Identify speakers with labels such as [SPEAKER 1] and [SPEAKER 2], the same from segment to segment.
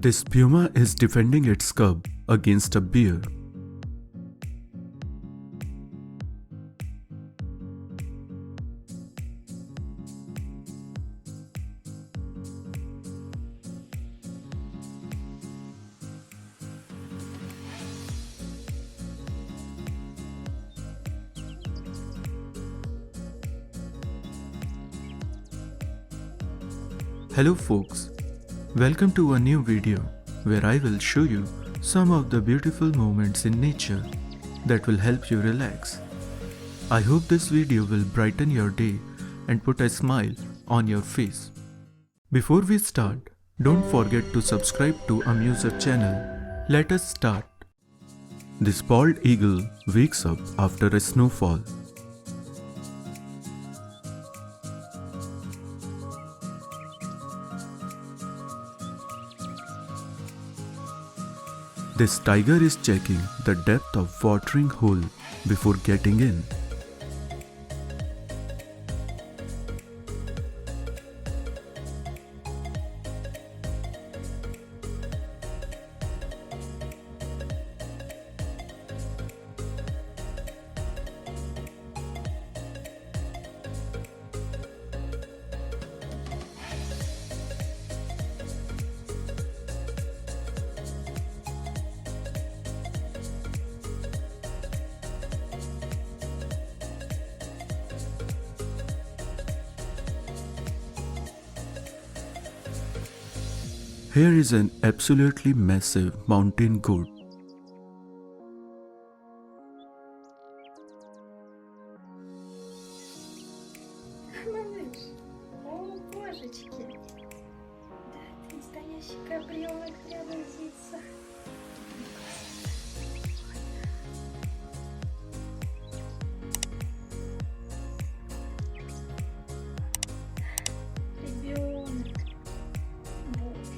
[SPEAKER 1] This puma is defending its cub against a bear. Hello folks, welcome to a new video where I will show you some of the beautiful moments in nature that will help you relax. I hope this video will brighten your day and put a smile on your face. Before we start, don't forget to subscribe to Amuser channel. Let us start. This bald eagle wakes up after a snowfall. This tiger is checking the depth of watering hole before getting in. Here is an absolutely massive mountain goat.
[SPEAKER 2] Малыш, о божечки, да ты настоящий кабрионок преобразится. Ребенок, боже,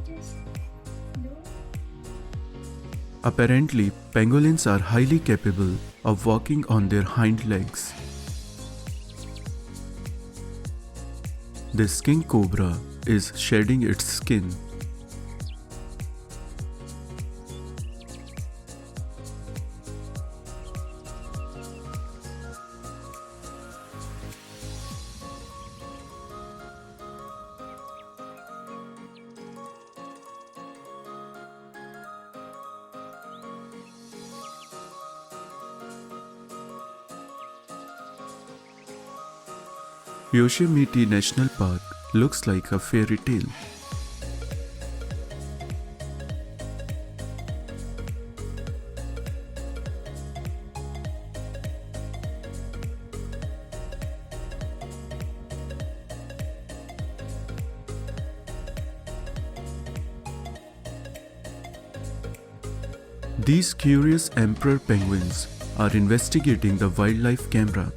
[SPEAKER 2] чудесно, да?
[SPEAKER 1] Apparently, pangolins are highly capable of walking on their hind legs. This king cobra is shedding its skin. Yosemite National Park looks like a fairy tale. These curious emperor penguins are investigating the wildlife camera.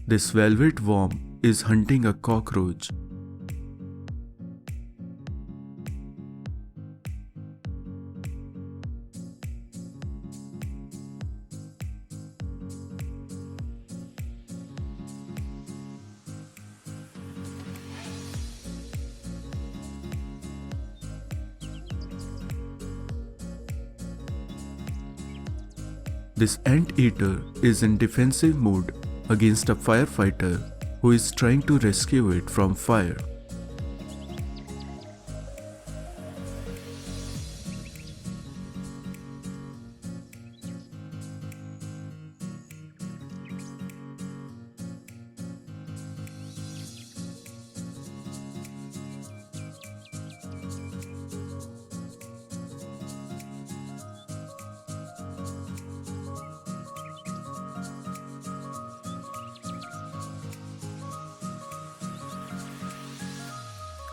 [SPEAKER 1] This velvet worm is hunting a cockroach. This anteater is in defensive mode against a firefighter who is trying to rescue it from fire.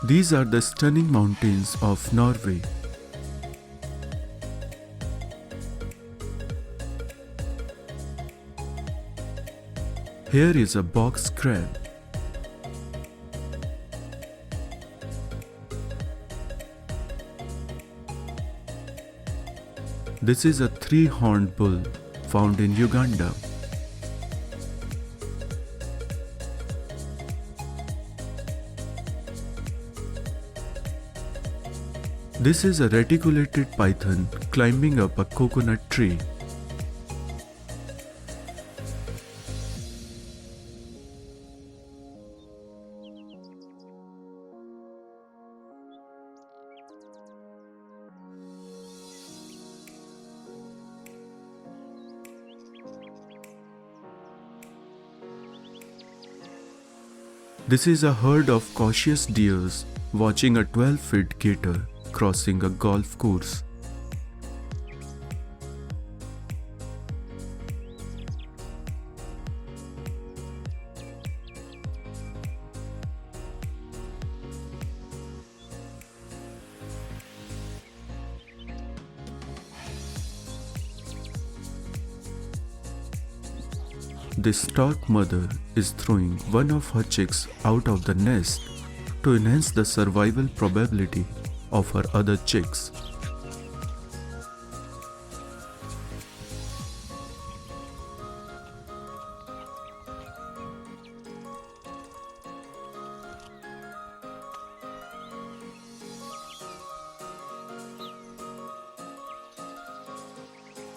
[SPEAKER 1] These are the stunning mountains of Norway. Here is a box crab. This is a three-horned bull found in Uganda. This is a reticulated python climbing up a coconut tree. This is a herd of cautious deers watching a 12-feet gator crossing a golf course. This stork mother is throwing one of her chicks out of the nest to enhance the survival probability of her other chicks.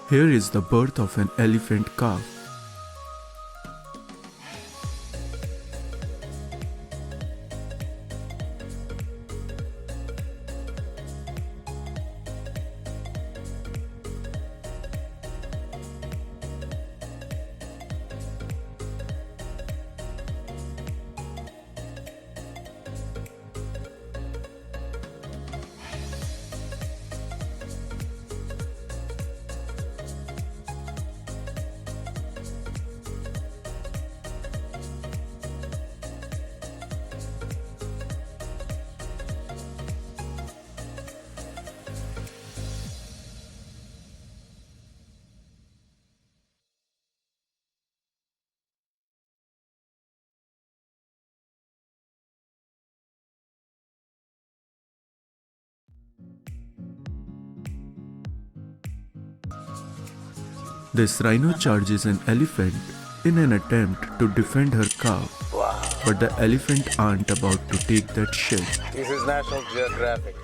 [SPEAKER 1] Here is the birth of an elephant calf. This rhino charges an elephant in an attempt to defend her calf.
[SPEAKER 3] Wow.
[SPEAKER 1] But the elephant aren't about to take that shit.
[SPEAKER 3] This is National Geographic.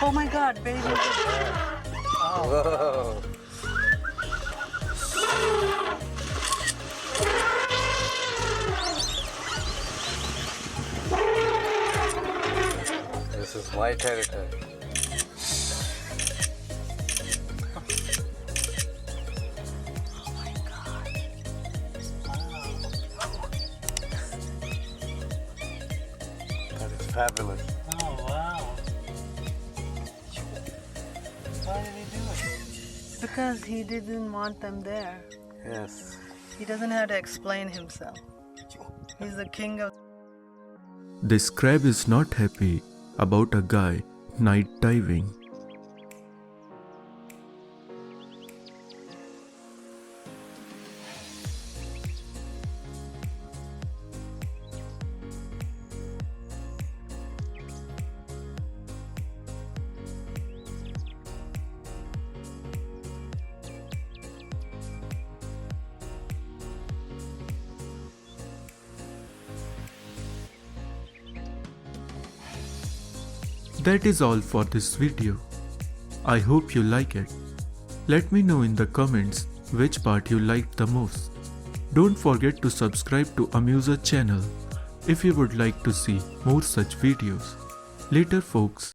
[SPEAKER 4] Oh my God, baby.
[SPEAKER 3] Whoa. This is my territory. That is fabulous.
[SPEAKER 4] Oh, wow. Why did he do it? Because he didn't want them there.
[SPEAKER 3] Yes.
[SPEAKER 4] He doesn't have to explain himself. He's the king of...
[SPEAKER 1] This crab is not happy about a guy night diving. That is all for this video. I hope you like it. Let me know in the comments which part you liked the most. Don't forget to subscribe to Amuser channel if you would like to see more such videos. Later folks.